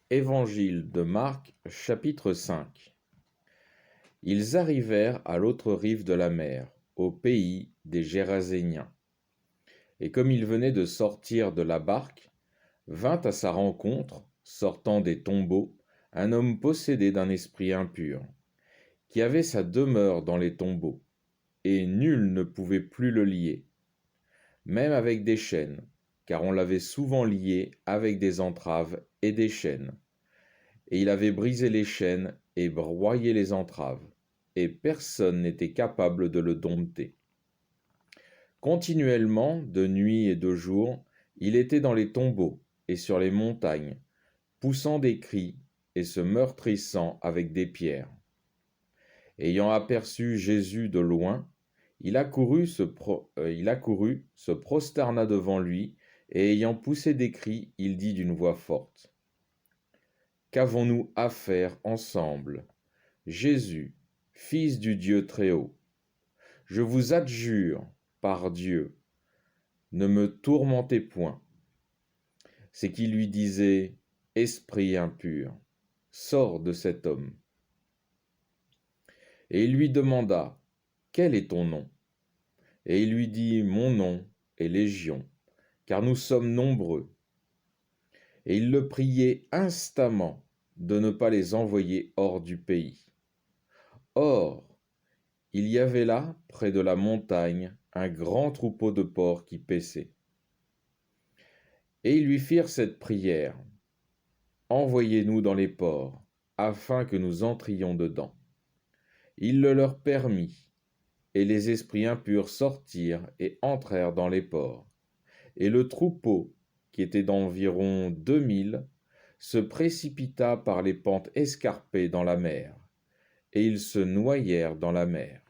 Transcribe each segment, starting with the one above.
Évangile de Marc, chapitre 5. Ils arrivèrent à l'autre rive de la mer, au pays des Géraséniens. Et comme il venait de sortir de la barque, vint à sa rencontre, sortant des tombeaux, un homme possédé d'un esprit impur, qui avait sa demeure dans les tombeaux, et nul ne pouvait plus le lier, même avec des chaînes, car on l'avait souvent lié avec des entraves et des chaînes. Et il avait brisé les chaînes et broyé les entraves, et personne n'était capable de le dompter. Continuellement, de nuit et de jour, il était dans les tombeaux et sur les montagnes, poussant des cris et se meurtrissant avec des pierres. Ayant aperçu Jésus de loin, il accourut, se prosterna devant lui, et ayant poussé des cris, il dit d'une voix forte: Qu'avons-nous à faire ensemble, Jésus, Fils du Dieu Très-Haut? Je vous adjure, par Dieu, ne me tourmentez point. C'est qu'il lui disait: Esprit impur, sors de cet homme. Et il lui demanda: Quel est ton nom? Et il lui dit: Mon nom est Légion, car nous sommes nombreux. Et il le priait instamment de ne pas les envoyer hors du pays. Or, il y avait là, près de la montagne, un grand troupeau de porcs qui paissaient. Et ils lui firent cette prière: Envoyez-nous dans les porcs, afin que nous entrions dedans. Il le leur permit, et les esprits impurs sortirent et entrèrent dans les porcs. Et le troupeau, qui était d'environ 2000, se précipita par les pentes escarpées dans la mer, et ils se noyèrent dans la mer.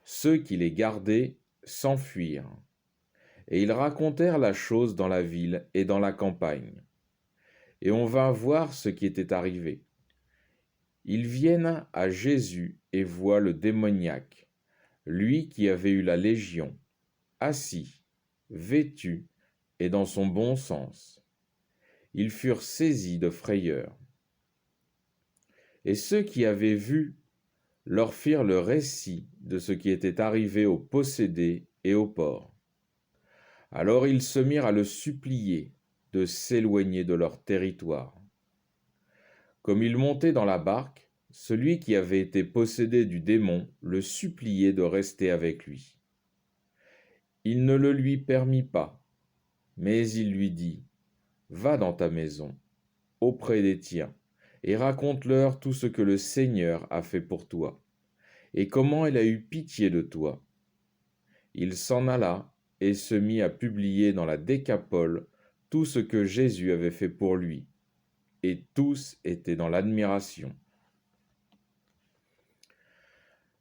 Ceux qui les gardaient s'enfuirent, et ils racontèrent la chose dans la ville et dans la campagne. Et on vint voir ce qui était arrivé. Ils viennent à Jésus et voient le démoniaque, lui qui avait eu la légion, assis, vêtu et dans son bon sens. Ils furent saisis de frayeur. Et ceux qui avaient vu leur firent le récit de ce qui était arrivé aux possédés et aux porcs. Alors ils se mirent à le supplier de s'éloigner de leur territoire. Comme il montait dans la barque, celui qui avait été possédé du démon le suppliait de rester avec lui. Il ne le lui permit pas, mais il lui dit: Va dans ta maison, auprès des tiens, et raconte-leur tout ce que le Seigneur a fait pour toi, et comment il a eu pitié de toi. Il s'en alla et se mit à publier dans la Décapole tout ce que Jésus avait fait pour lui, et tous étaient dans l'admiration.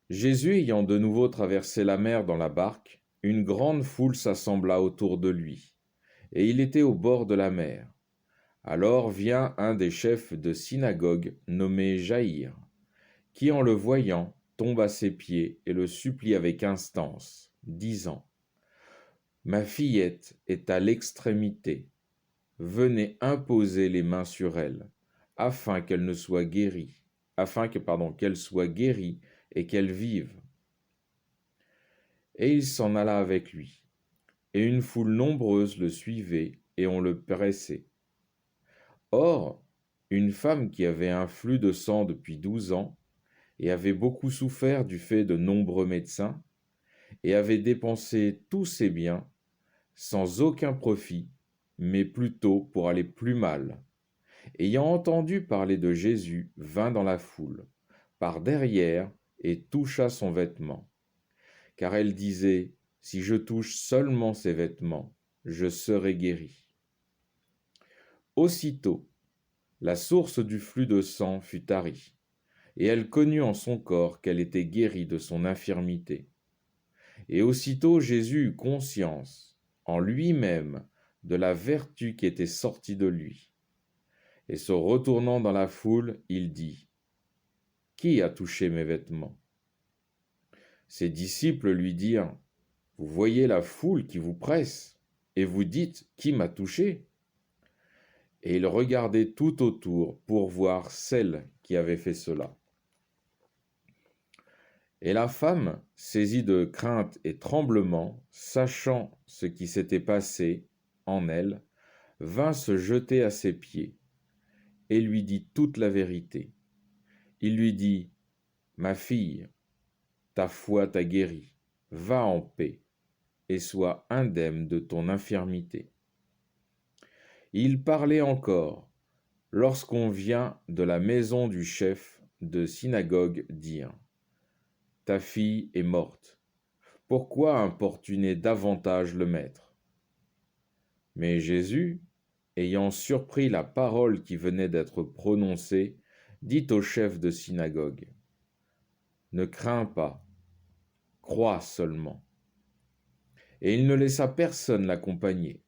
Jésus ayant de nouveau traversé la mer dans la barque, une grande foule s'assembla autour de lui, et il était au bord de la mer. Alors vient un des chefs de synagogue nommé Jaïr, qui en le voyant tombe à ses pieds et le supplie avec instance, disant: Ma fillette est à l'extrémité, venez imposer les mains sur elle, afin qu'elle ne soit guérie, qu'elle soit guérie et qu'elle vive. Et il s'en alla avec lui, et une foule nombreuse le suivait, et on le pressait. Or, une femme qui avait un flux de sang depuis 12 ans, et avait beaucoup souffert du fait de nombreux médecins, et avait dépensé tous ses biens, sans aucun profit, mais plutôt pour aller plus mal, ayant entendu parler de Jésus, vint dans la foule, par derrière, et toucha son vêtement. Car elle disait: Si je touche seulement ses vêtements, je serai guérie. Aussitôt, la source du flux de sang fut tarie, et elle connut en son corps qu'elle était guérie de son infirmité. Et aussitôt Jésus eut conscience, en lui-même, de la vertu qui était sortie de lui. Et se retournant dans la foule, il dit: Qui a touché mes vêtements? Ses disciples lui dirent: Vous voyez la foule qui vous presse, et vous dites: Qui m'a touché? et il regardait tout autour pour voir celle qui avait fait cela. Et la femme, saisie de crainte et tremblement, sachant ce qui s'était passé en elle, vint se jeter à ses pieds et lui dit toute la vérité. Il lui dit, « Ma fille, ta foi t'a guérie, va en paix et sois indemne de ton infirmité. » Il parlait encore lorsqu'on vient de la maison du chef de synagogue dire, « Ta fille est morte. Pourquoi importuner davantage le maître ?» Mais Jésus, ayant surpris la parole qui venait d'être prononcée, dit au chef de synagogue, « Ne crains pas, crois seulement. » Et il ne laissa personne l'accompagner,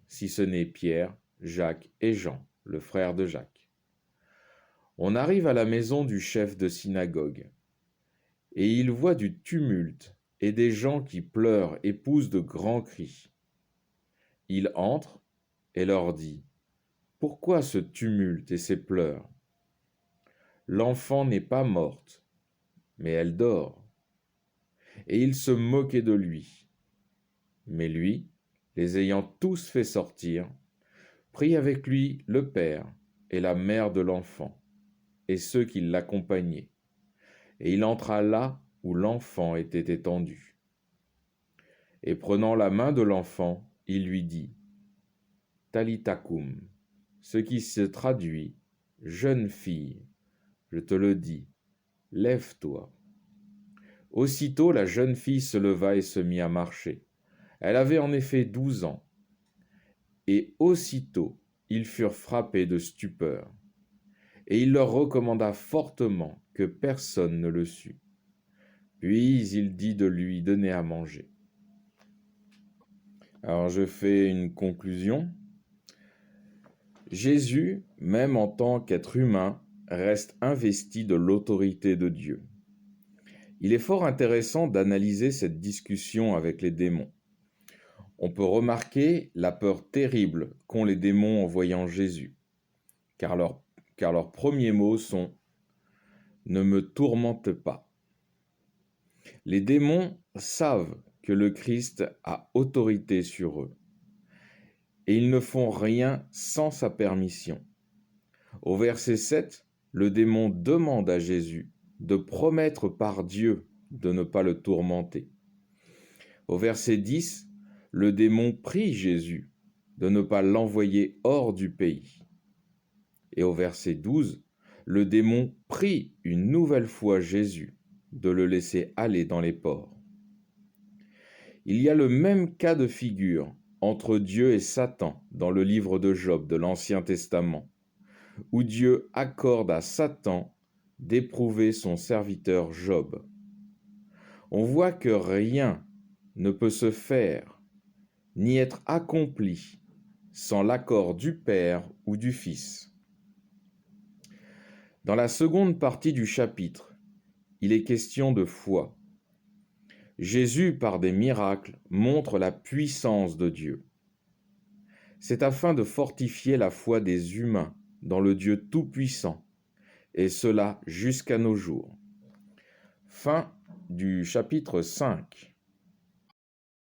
si ce n'est Pierre, Jacques et Jean, le frère de Jacques. On arrive à la maison du chef de synagogue, et il voit du tumulte et des gens qui pleurent et poussent de grands cris. Il entre et leur dit, « Pourquoi ce tumulte et ces pleurs ? L'enfant n'est pas morte, mais elle dort. » Et ils se moquaient de lui. Mais lui, les ayant tous fait sortir, prit avec lui le père et la mère de l'enfant, et ceux qui l'accompagnaient, et il entra là où l'enfant était étendu. Et prenant la main de l'enfant, il lui dit, « Talitha koum », ce qui se traduit, « Jeune fille, je te le dis, lève-toi. » Aussitôt la jeune fille se leva et se mit à marcher. Elle avait en effet 12 ans. Et aussitôt ils furent frappés de stupeur. Et il leur recommanda fortement que personne ne le sût. Puis il dit de lui donner à manger. Alors je fais une conclusion. Jésus, même en tant qu'être humain, reste investi de l'autorité de Dieu. Il est fort intéressant d'analyser cette discussion avec les démons. On peut remarquer la peur terrible qu'ont les démons en voyant Jésus, car leurs premiers mots sont « Ne me tourmente pas ». Les démons savent que le Christ a autorité sur eux, et ils ne font rien sans sa permission. Au verset 7, le démon demande à Jésus de promettre par Dieu de ne pas le tourmenter. Au verset 10, le démon prie Jésus de ne pas l'envoyer hors du pays. Et au verset 12, le démon prie une nouvelle fois Jésus de le laisser aller dans les ports. Il y a le même cas de figure entre Dieu et Satan dans le livre de Job de l'Ancien Testament, où Dieu accorde à Satan d'éprouver son serviteur Job. On voit que rien ne peut se faire ni être accompli sans l'accord du Père ou du Fils. Dans la seconde partie du chapitre, il est question de foi. Jésus, par des miracles, montre la puissance de Dieu. C'est afin de fortifier la foi des humains dans le Dieu Tout-Puissant, et cela jusqu'à nos jours. Fin du chapitre 5.